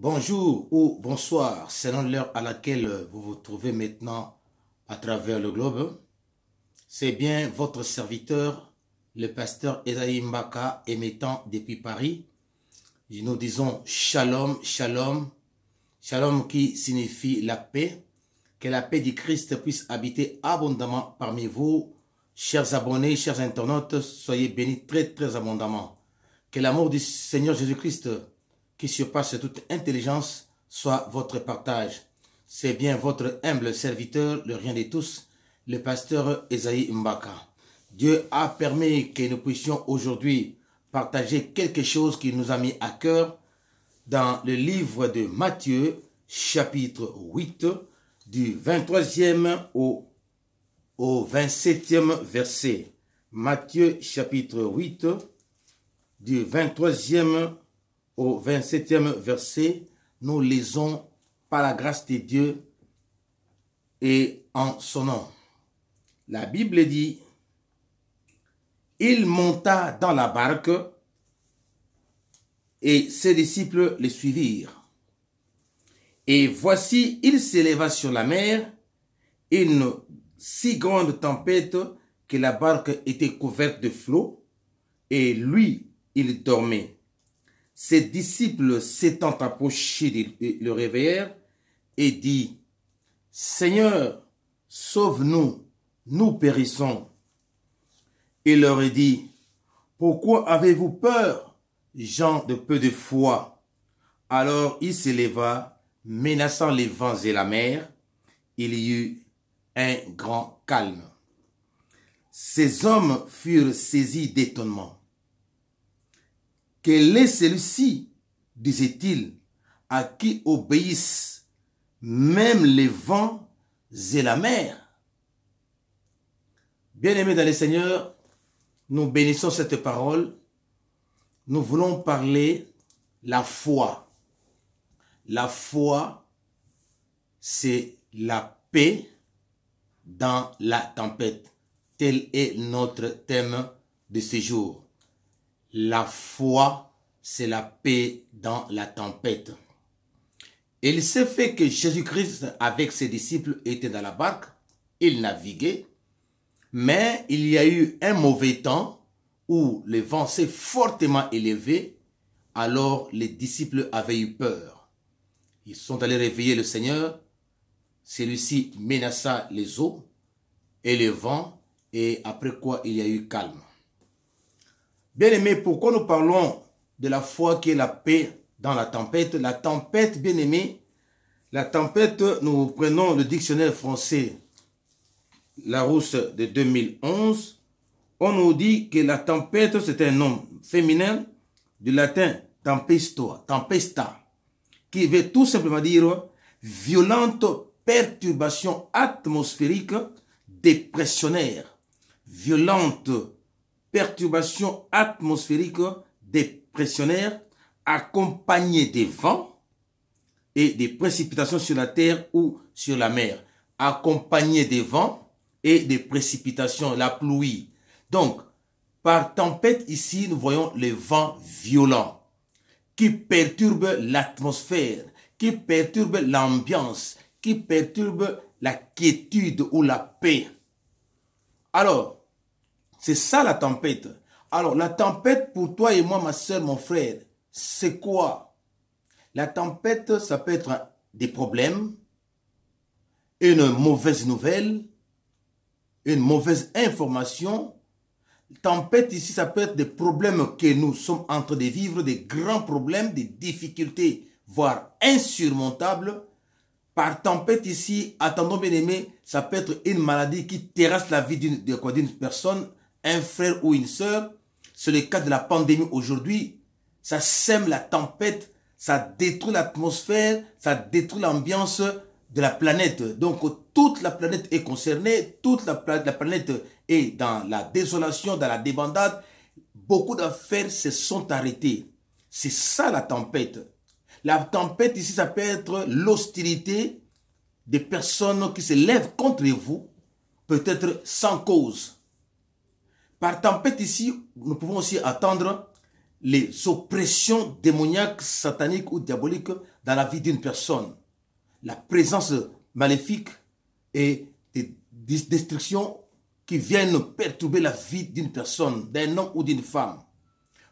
Bonjour ou bonsoir, selon l'heure à laquelle vous vous trouvez maintenant à travers le globe. C'est bien votre serviteur, le pasteur Esaïe Mbaka, émettant depuis Paris. Nous disons Shalom, Shalom, Shalom qui signifie la paix. Que la paix du Christ puisse habiter abondamment parmi vous. Chers abonnés, chers internautes, soyez bénis très abondamment. Que l'amour du Seigneur Jésus-Christ qui surpasse toute intelligence soit votre partage. C'est bien votre humble serviteur, le rien de tous, le pasteur Esaïe Mbaka. Dieu a permis que nous puissions aujourd'hui partager quelque chose qui nous a mis à cœur dans le livre de Matthieu, chapitre 8, du 23e au 27e verset. Matthieu, chapitre 8, du 23e au 27e verset, nous lisons par la grâce de Dieu et en son nom. La Bible dit, « Il monta dans la barque et ses disciples le suivirent. Et voici, il s'éleva sur la mer, une si grande tempête que la barque était couverte de flots, et lui, il dormait. Ses disciples s'étant approchés le réveillèrent et dit, « Seigneur, sauve-nous, nous périssons. » Il leur dit, « Pourquoi avez-vous peur, gens de peu de foi ?» Alors il s'éleva, menaçant les vents et la mer. Il y eut un grand calme. Ces hommes furent saisis d'étonnement. « Quel est celui-ci, disait-il, à qui obéissent même les vents et la mer ?» Bien-aimés dans le Seigneur, nous bénissons cette parole. Nous voulons parler la foi. La foi, c'est la paix dans la tempête. Tel est notre thème de ce jour. La foi, c'est la paix dans la tempête. Il s'est fait que Jésus-Christ, avec ses disciples, était dans la barque. Il naviguait. Mais il y a eu un mauvais temps où le vent s'est fortement élevé. Alors les disciples avaient eu peur. Ils sont allés réveiller le Seigneur. Celui-ci menaça les eaux et le vent. Et après quoi, il y a eu calme. Bien-aimés, pourquoi nous parlons de la foi qui est la paix dans la tempête? La tempête, bien-aimés, la tempête, nous prenons le dictionnaire français Larousse de 2011. On nous dit que la tempête, c'est un nom féminin du latin tempesto, tempesta, qui veut tout simplement dire violente perturbation atmosphérique dépressionnaire. Violente perturbation atmosphérique dépressionnaire accompagnée des vents et des précipitations sur la terre ou sur la mer. Accompagnée des vents et des précipitations, la pluie. Donc, par tempête ici, nous voyons les vents violents qui perturbent l'atmosphère, qui perturbent l'ambiance, qui perturbent la quiétude ou la paix. Alors, c'est ça la tempête. Alors, la tempête pour toi et moi, ma soeur, mon frère, c'est quoi? La tempête, ça peut être des problèmes, une mauvaise nouvelle, une mauvaise information. Tempête ici, ça peut être des problèmes que nous sommes en train de vivre, des grands problèmes, des difficultés, voire insurmontables. Par tempête ici, attendons bien aimé, ça peut être une maladie qui terrasse la vie d'une personne, un frère ou une sœur. C'est le cas de la pandémie aujourd'hui. Ça sème la tempête, ça détruit l'atmosphère, ça détruit l'ambiance de la planète. Donc toute la planète est concernée, toute la planète est dans la désolation, dans la débandade. Beaucoup d'affaires se sont arrêtées. C'est ça la tempête. La tempête ici, ça peut être l'hostilité des personnes qui se lèvent contre vous, peut-être sans cause. Par tempête ici, nous pouvons aussi attendre les oppressions démoniaques, sataniques ou diaboliques dans la vie d'une personne. La présence maléfique et des destructions qui viennent perturber la vie d'une personne, d'un homme ou d'une femme.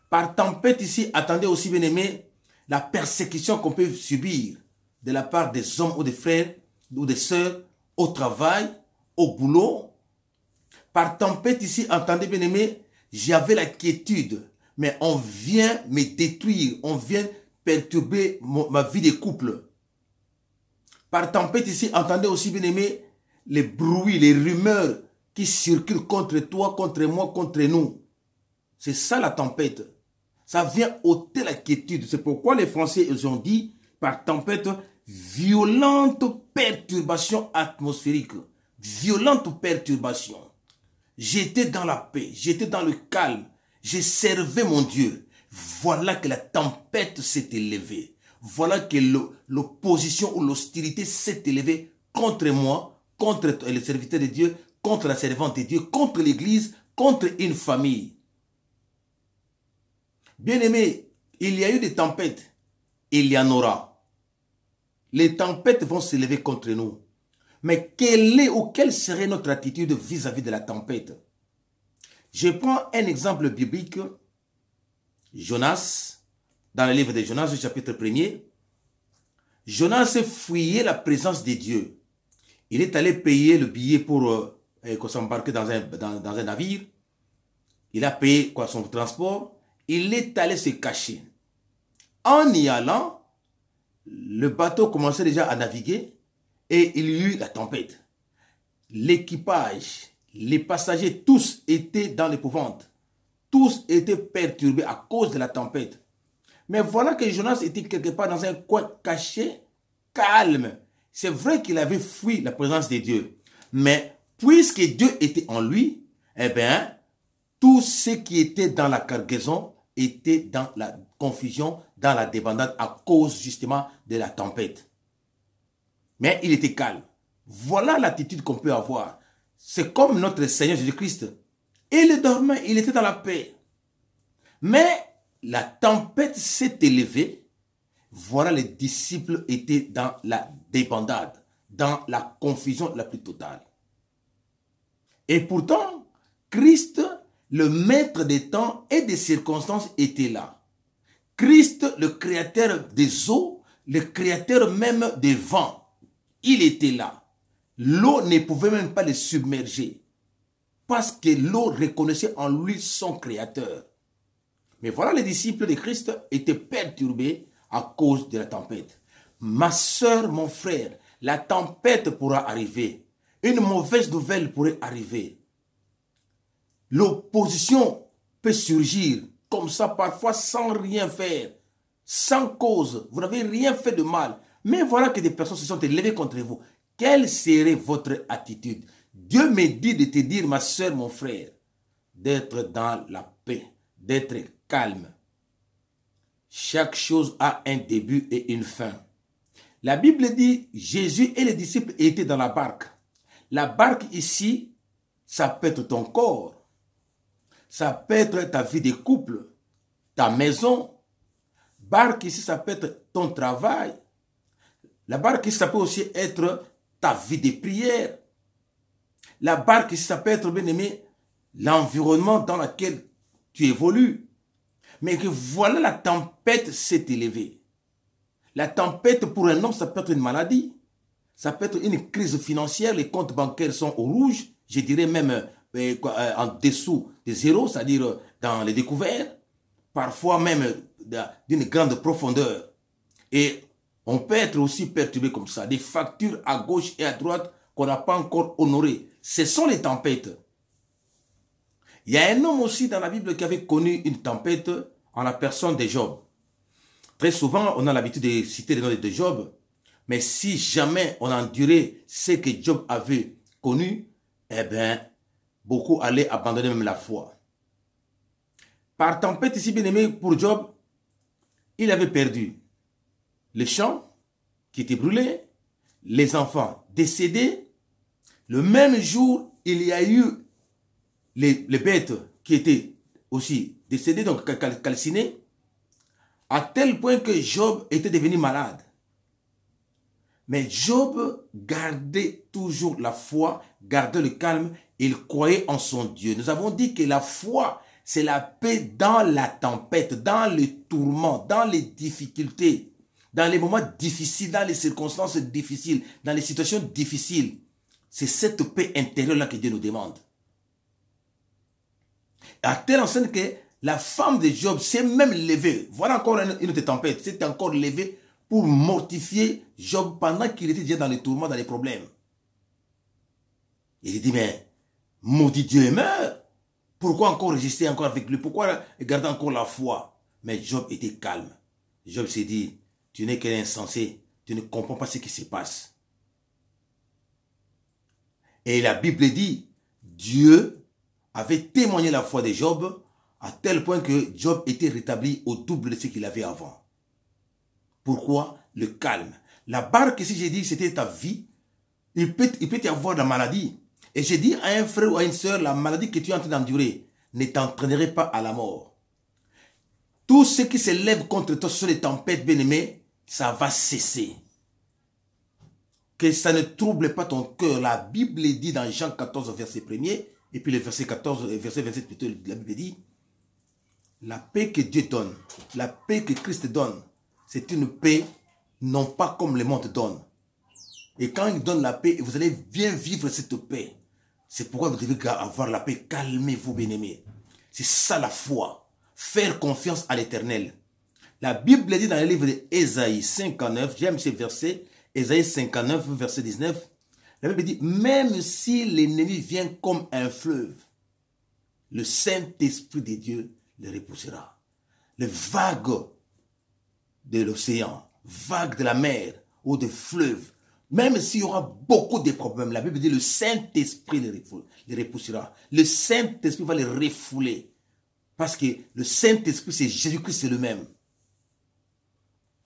Par tempête ici, attendez aussi, bien aimé, la persécution qu'on peut subir de la part des hommes ou des frères ou des sœurs au travail, au boulot. Par tempête ici, entendez, bien aimé, j'avais la quiétude, mais on vient me détruire, on vient perturber ma vie de couple. Par tempête ici, entendez aussi, bien aimé, les bruits, les rumeurs qui circulent contre toi, contre moi, contre nous. C'est ça la tempête. Ça vient ôter la quiétude. C'est pourquoi les Français ils ont dit, par tempête, violente perturbation atmosphérique. Violente perturbation. J'étais dans la paix, j'étais dans le calme, j'ai servi mon Dieu. Voilà que la tempête s'est élevée. Voilà que l'opposition ou l'hostilité s'est élevée contre moi, contre les serviteurs de Dieu, contre la servante de Dieu, contre l'Église, contre une famille. Bien-aimés, il y a eu des tempêtes, il y en aura. Les tempêtes vont s'élever contre nous. Mais quelle serait notre attitude vis-à-vis de la tempête? Je prends un exemple biblique. Jonas, dans le livre de Jonas, chapitre 1er. Jonas fuyait la présence de Dieu. Il est allé payer le billet pour s'embarquer dans un navire. Il a payé son transport. Il est allé se cacher. En y allant, le bateau commençait déjà à naviguer et il y eut la tempête. L'équipage, les passagers, tous étaient dans l'épouvante. Tous étaient perturbés à cause de la tempête. Mais voilà que Jonas était quelque part dans un coin caché, calme. C'est vrai qu'il avait fui la présence de Dieu. Mais puisque Dieu était en lui, eh bien, tout ce qui était dans la cargaison était dans la confusion, dans la débandade à cause justement de la tempête. Mais il était calme. Voilà l'attitude qu'on peut avoir. C'est comme notre Seigneur Jésus-Christ. Il dormait, il était dans la paix. Mais la tempête s'est élevée. Voilà, les disciples étaient dans la débandade, dans la confusion la plus totale. Et pourtant, Christ, le maître des temps et des circonstances, était là. Christ, le créateur des eaux, le créateur même des vents, il était là. L'eau ne pouvait même pas le submerger parce que l'eau reconnaissait en lui son créateur. Mais voilà, les disciples de Christ étaient perturbés à cause de la tempête. Ma soeur, mon frère, la tempête pourra arriver. Une mauvaise nouvelle pourrait arriver. L'opposition peut surgir comme ça parfois sans rien faire, sans cause. Vous n'avez rien fait de mal. Mais voilà que des personnes se sont élevées contre vous. Quelle serait votre attitude? Dieu me dit de te dire, ma soeur, mon frère, d'être dans la paix, d'être calme. Chaque chose a un début et une fin. La Bible dit, Jésus et les disciples étaient dans la barque. La barque ici, ça peut être ton corps. Ça peut être ta vie de couple, ta maison. Barque ici, ça peut être ton travail. La barque ici, ça peut aussi être ta vie de prière. La barque ici, ça peut être, bien aimé, l'environnement dans lequel tu évolues. Mais que voilà, la tempête s'est élevée. La tempête pour un homme, ça peut être une maladie. Ça peut être une crise financière. Les comptes bancaires sont au rouge. Je dirais même en dessous de zéro, c'est-à-dire dans les découvertes. Parfois même d'une grande profondeur. Et on peut être aussi perturbé comme ça. Des factures à gauche et à droite qu'on n'a pas encore honorées. Ce sont les tempêtes. Il y a un homme aussi dans la Bible qui avait connu une tempête en la personne de Job. Très souvent, on a l'habitude de citer le nom de Job. Mais si jamais on endurait ce que Job avait connu, eh bien, beaucoup allaient abandonner même la foi. Par tempête ici, bien aimé, pour Job, il avait perdu les champs qui étaient brûlés, les enfants décédés. Le même jour, il y a eu les bêtes qui étaient aussi décédées, donc calcinées. À tel point que Job était devenu malade. Mais Job gardait toujours la foi, gardait le calme, il croyait en son Dieu. Nous avons dit que la foi, c'est la paix dans la tempête, dans les tourments, dans les difficultés, dans les moments difficiles, dans les circonstances difficiles, dans les situations difficiles. C'est cette paix intérieure-là que Dieu nous demande. À telle enseigne que la femme de Job s'est même levée. Voilà encore une autre tempête. S'est encore levée pour mortifier Job pendant qu'il était déjà dans les tourments, dans les problèmes. Il dit, mais maudit Dieu meurt. Pourquoi encore résister encore avec lui? Pourquoi garder encore la foi? Mais Job était calme. Job s'est dit, tu n'es qu'un insensé. Tu ne comprends pas ce qui se passe. Et la Bible dit, Dieu avait témoigné la foi de Job à tel point que Job était rétabli au double de ce qu'il avait avant. Pourquoi? Le calme. La barque, si j'ai dit c'était ta vie, il peut y avoir de la maladie. Et j'ai dit à un frère ou à une soeur, la maladie que tu es en train d'endurer ne t'entraînerait pas à la mort. Tout ce qui se lève contre toi sur les tempêtes, bien-aimés, ça va cesser. Que ça ne trouble pas ton cœur. La Bible dit dans Jean 14, verset 1er, et puis le verset 14, verset 27, plutôt, la Bible dit, la paix que Dieu donne, la paix que Christ donne, c'est une paix non pas comme le monde donne. Et quand il donne la paix, vous allez bien vivre cette paix. C'est pourquoi vous devez avoir la paix. Calmez-vous, bien-aimés. C'est ça la foi. Faire confiance à l'Éternel. La Bible dit dans le livre d'Ésaïe 59, j'aime ce verset, Ésaïe 59, verset 19, la Bible dit, même si l'ennemi vient comme un fleuve, le Saint-Esprit de Dieu le repoussera. Les vagues de l'océan, vagues de la mer ou des fleuves, même s'il y aura beaucoup de problèmes, la Bible dit, le Saint-Esprit les repoussera. Le Saint-Esprit va les refouler. Parce que le Saint-Esprit, c'est Jésus-Christ, c'est le même.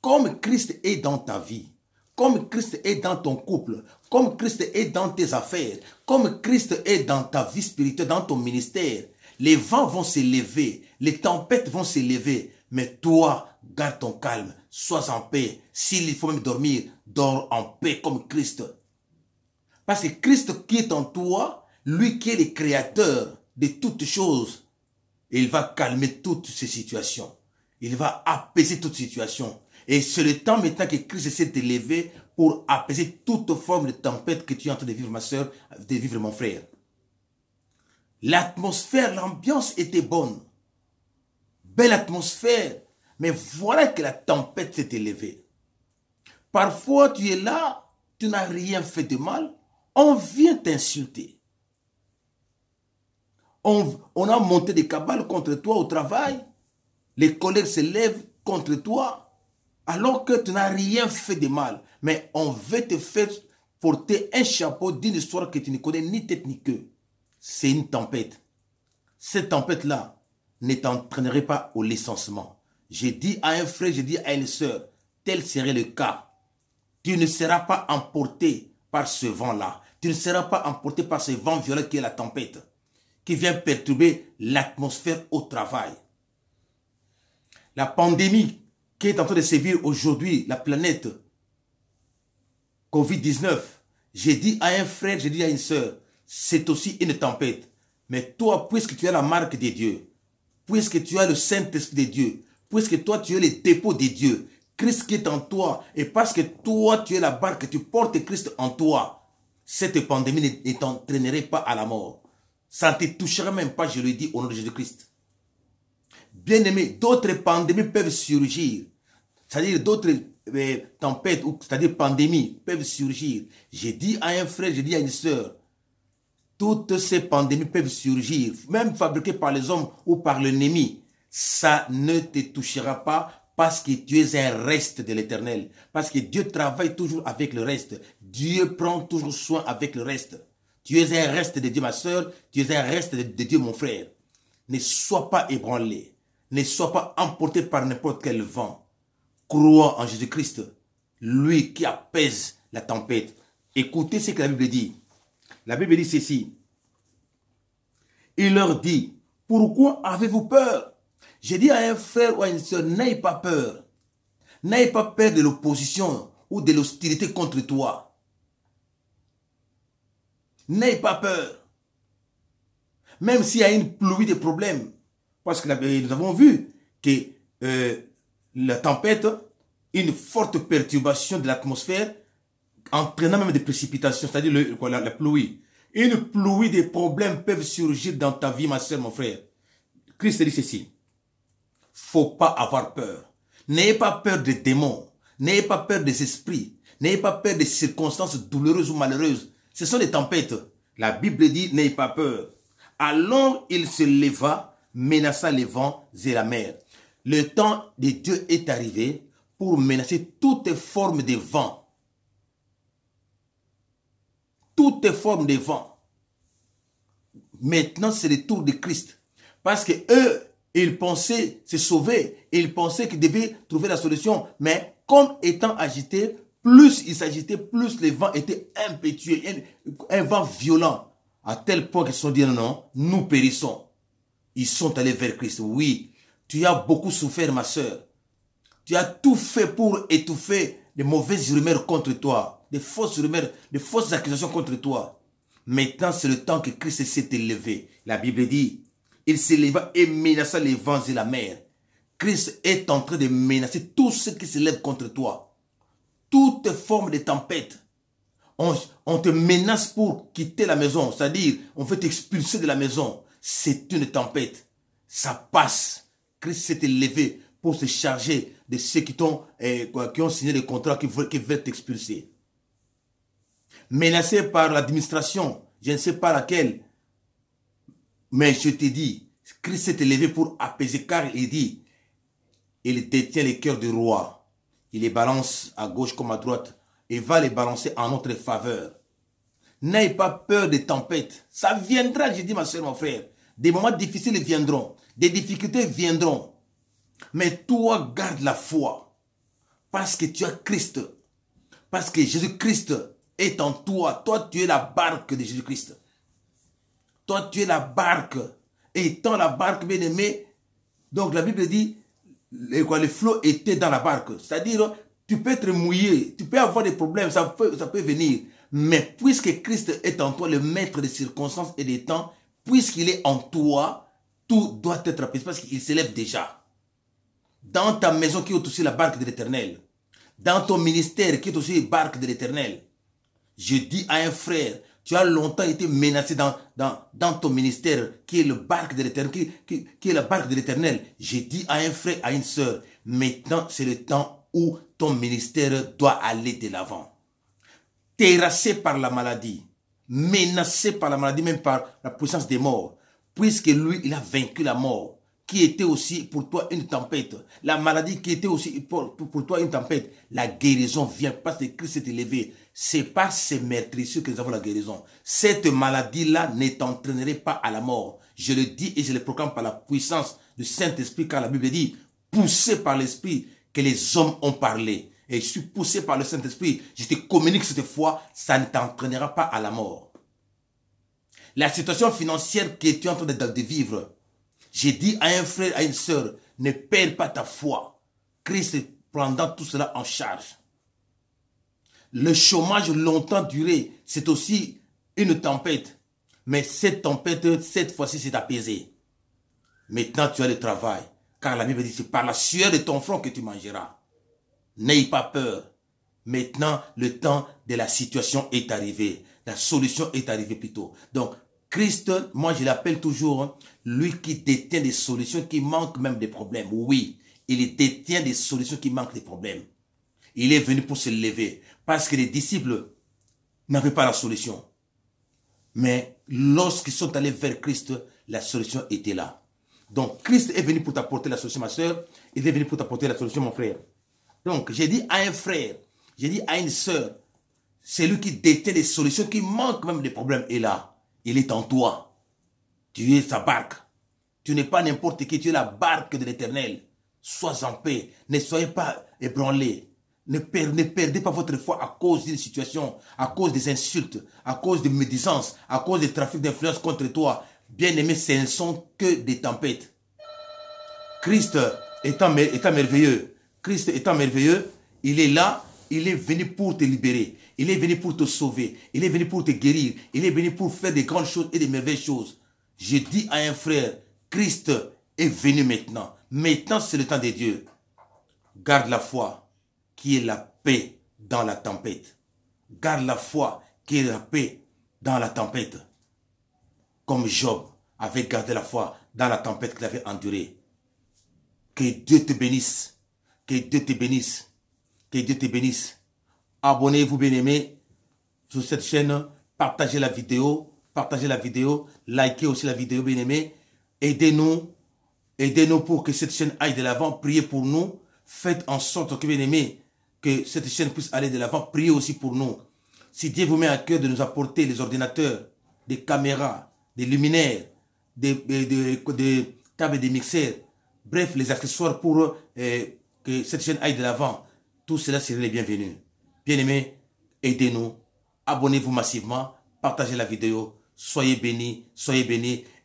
Comme Christ est dans ta vie, comme Christ est dans ton couple, comme Christ est dans tes affaires, comme Christ est dans ta vie spirituelle, dans ton ministère, les vents vont se lever, les tempêtes vont se lever, mais toi, garde ton calme, sois en paix. S'il faut même dormir, dors en paix comme Christ. Parce que Christ qui est en toi, lui qui est le créateur de toutes choses, il va calmer toutes ces situations. Il va apaiser toutes ces situations. Et c'est le temps maintenant que Christ s'est élevé pour apaiser toute forme de tempête que tu es en train de vivre, ma soeur, de vivre, mon frère. L'atmosphère, l'ambiance était bonne. Belle atmosphère. Mais voilà que la tempête s'est élevée. Parfois, tu es là, tu n'as rien fait de mal, on vient t'insulter. On a monté des cabales contre toi au travail, les collègues se lèvent contre toi, alors que tu n'as rien fait de mal. Mais on veut te faire porter un chapeau d'une histoire que tu ne connais ni tête ni queue. C'est une tempête. Cette tempête-là ne t'entraînerait pas au licenciement. J'ai dit à un frère, j'ai dit à une soeur, tel serait le cas. Tu ne seras pas emporté par ce vent-là. Tu ne seras pas emporté par ce vent violent qui est la tempête, qui vient perturber l'atmosphère au travail. La pandémie qui est en train de sévir aujourd'hui, la planète Covid-19, j'ai dit à un frère, j'ai dit à une soeur, c'est aussi une tempête. Mais toi, puisque tu as la marque de Dieu, puisque tu as le Saint-Esprit de Dieu, puisque toi tu es le dépôt de Dieu, Christ qui est en toi, et parce que toi tu es la barque, tu portes Christ en toi, cette pandémie ne t'entraînerait pas à la mort. Ça ne te touchera même pas, je le dis au nom de Jésus-Christ. Bien-aimé, d'autres pandémies peuvent surgir. C'est-à-dire d'autres tempêtes, c'est-à-dire pandémies peuvent surgir. J'ai dit à un frère, j'ai dit à une soeur, toutes ces pandémies peuvent surgir, même fabriquées par les hommes ou par l'ennemi. Ça ne te touchera pas parce que tu es un reste de l'Éternel. Parce que Dieu travaille toujours avec le reste. Dieu prend toujours soin avec le reste. Tu es un reste de Dieu, ma soeur. Tu es un reste de Dieu, mon frère. Ne sois pas ébranlé. Ne sois pas emporté par n'importe quel vent. Crois en Jésus-Christ, lui qui apaise la tempête. Écoutez ce que la Bible dit. La Bible dit ceci. Il leur dit, pourquoi avez-vous peur? J'ai dit à un frère ou à une soeur, n'aie pas peur. N'aie pas peur de l'opposition ou de l'hostilité contre toi. N'aie pas peur. Même s'il y a une pluie de problèmes. Parce que nous avons vu que la tempête, une forte perturbation de l'atmosphère, entraînant même des précipitations, c'est-à-dire la pluie. Une pluie de problèmes peuvent surgir dans ta vie, ma soeur, mon frère. Christ dit ceci. Faut pas avoir peur. N'ayez pas peur des démons. N'ayez pas peur des esprits. N'ayez pas peur des circonstances douloureuses ou malheureuses. Ce sont des tempêtes. La Bible dit, n'ayez pas peur. Alors il se leva, menaça les vents et la mer. Le temps de Dieu est arrivé pour menacer toutes formes de vents. Toutes formes de vents. Maintenant, c'est le tour de Christ. Parce que eux, ils pensaient se sauver. Ils pensaient qu'ils devaient trouver la solution. Mais comme étant agités, plus ils s'agitaient, plus les vents étaient impétueux. Un vent violent. À tel point qu'ils se sont dit, non, nous périssons. Ils sont allés vers Christ. Oui, tu as beaucoup souffert, ma soeur. Tu as tout fait pour étouffer les mauvaises rumeurs contre toi. Des fausses rumeurs, des fausses accusations contre toi. Maintenant, c'est le temps que Christ s'est élevé. La Bible dit, il s'éleva et menaça les vents et la mer. Christ est en train de menacer tout ce qui se lève contre toi. Toute forme de tempête. On te menace pour quitter la maison. C'est-à-dire, on veut t'expulser de la maison. C'est une tempête. Ça passe. Christ s'est élevé pour se charger de ceux qui ont signé des contrats qui veulent t'expulser. Menacé par l'administration, je ne sais pas laquelle, mais je te dis, Christ s'est élevé pour apaiser, car il dit, il détient les cœurs du roi. Il les balance à gauche comme à droite et va les balancer en notre faveur. N'ayez pas peur des tempêtes. Ça viendra, je dis ma soeur, mon frère. Des moments difficiles viendront. Des difficultés viendront. Mais toi, garde la foi. Parce que tu as Christ. Parce que Jésus-Christ est en toi. Toi, tu es la barque de Jésus-Christ. Toi, tu es la barque. Et étant la barque, bien aimé, donc la Bible dit, les flots étaient dans la barque. C'est-à-dire, tu peux être mouillé, tu peux avoir des problèmes, ça peut venir. Mais puisque Christ est en toi, le maître des circonstances et des temps, puisqu'il est en toi, tout doit être apaisé parce qu'il s'élève déjà. Dans ta maison qui est aussi la barque de l'Éternel, dans ton ministère qui est aussi la barque de l'Éternel, je dis à un frère, tu as longtemps été menacé dans ton ministère qui est le barque de l'Éternel, qui est la barque de l'Éternel. Je dis à un frère, à une sœur, maintenant c'est le temps où ton ministère doit aller de l'avant. Terrassé par la maladie, menacé par la maladie, même par la puissance des morts, puisque lui, il a vaincu la mort, qui était aussi pour toi une tempête. La maladie qui était aussi pour toi une tempête. La guérison vient parce que Christ s'est élevé. C'est par ces meurtrissures que nous avons la guérison. Cette maladie-là ne t'entraînerait pas à la mort. Je le dis et je le proclame par la puissance du Saint-Esprit, car la Bible dit, poussé par l'Esprit, que les hommes ont parlé. Et je suis poussé par le Saint-Esprit. Je te communique cette fois, ça ne t'entraînera pas à la mort. La situation financière que tu es en train de vivre, j'ai dit à un frère, à une sœur, ne perds pas ta foi. Christ prendra tout cela en charge. Le chômage longtemps duré, c'est aussi une tempête. Mais cette tempête, cette fois-ci, c'est apaisé. Maintenant, tu as le travail. Car la Bible dit, c'est par la sueur de ton front que tu mangeras. N'ayez pas peur. Maintenant, le temps de la situation est arrivé. La solution est arrivée plutôt. Donc, Christ, moi je l'appelle toujours, lui qui détient des solutions qui manquent même des problèmes. Oui, il détient des solutions qui manquent des problèmes. Il est venu pour se lever. Parce que les disciples n'avaient pas la solution. Mais lorsqu'ils sont allés vers Christ, la solution était là. Donc, Christ est venu pour t'apporter la solution, ma soeur. Il est venu pour t'apporter la solution, mon frère. Donc, j'ai dit à un frère, j'ai dit à une soeur, c'est lui qui détient des solutions qui manquent même des problèmes. Et là, il est en toi. Tu es sa barque. Tu n'es pas n'importe qui, tu es la barque de l'Éternel. Sois en paix. Ne soyez pas ébranlés. Ne perdez pas votre foi à cause d'une situation, à cause des insultes, à cause des médisances, à cause des trafics d'influence contre toi. Bien-aimé, ce ne sont que des tempêtes. Christ étant merveilleux, Christ étant merveilleux, il est là, il est venu pour te libérer, il est venu pour te sauver, il est venu pour te guérir, il est venu pour faire des grandes choses et des merveilleuses choses. Je dis à un frère, Christ est venu maintenant. Maintenant, c'est le temps de Dieu. Garde la foi qui est la paix dans la tempête. Garde la foi qui est la paix dans la tempête. Comme Job avait gardé la foi dans la tempête qu'il avait endurée. Que Dieu te bénisse. Que Dieu te bénisse. Que Dieu te bénisse. Abonnez-vous, bien-aimés, sur cette chaîne. Partagez la vidéo. Partagez la vidéo. Likez aussi la vidéo, bien-aimés. Aidez-nous. Aidez-nous pour que cette chaîne aille de l'avant. Priez pour nous. Faites en sorte que, bien-aimés, que cette chaîne puisse aller de l'avant. Priez aussi pour nous. Si Dieu vous met à cœur de nous apporter les ordinateurs, des caméras, des luminaires, des tables et des mixeurs, bref, les accessoires pour que cette chaîne aille de l'avant, tout cela serait les bienvenus. Bien-aimés, aidez-nous, abonnez-vous massivement, partagez la vidéo, soyez bénis,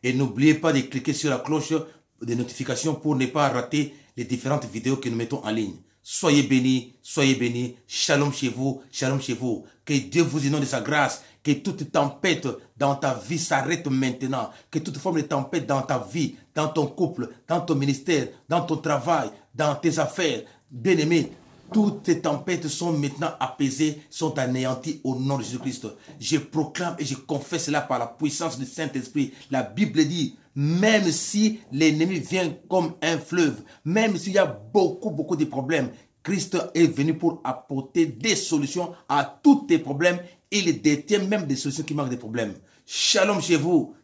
et n'oubliez pas de cliquer sur la cloche de notification pour ne pas rater les différentes vidéos que nous mettons en ligne. Soyez bénis, shalom chez vous, que Dieu vous inonde de sa grâce, que toute tempête dans ta vie s'arrête maintenant, que toute forme de tempête dans ta vie, dans ton couple, dans ton ministère, dans ton travail, dans tes affaires, bien-aimés, toutes ces tempêtes sont maintenant apaisées, sont anéanties au nom de Jésus-Christ. Je proclame et je confesse cela par la puissance du Saint-Esprit. La Bible dit, même si l'ennemi vient comme un fleuve, même s'il y a beaucoup de problèmes, Christ est venu pour apporter des solutions à tous tes problèmes. Il détient même des solutions qui manquent des problèmes. Shalom chez vous,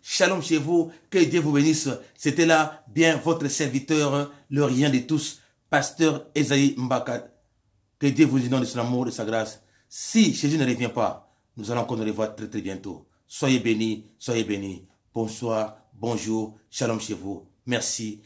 que Dieu vous bénisse. C'était là bien votre serviteur, le rien de tous, pasteur Esaïe Mbaka. Que Dieu vous inonde de son amour et de sa grâce. Si Jésus ne revient pas, nous allons encore nous revoir très bientôt. Soyez bénis. Bonsoir, bonjour, shalom chez vous. Merci.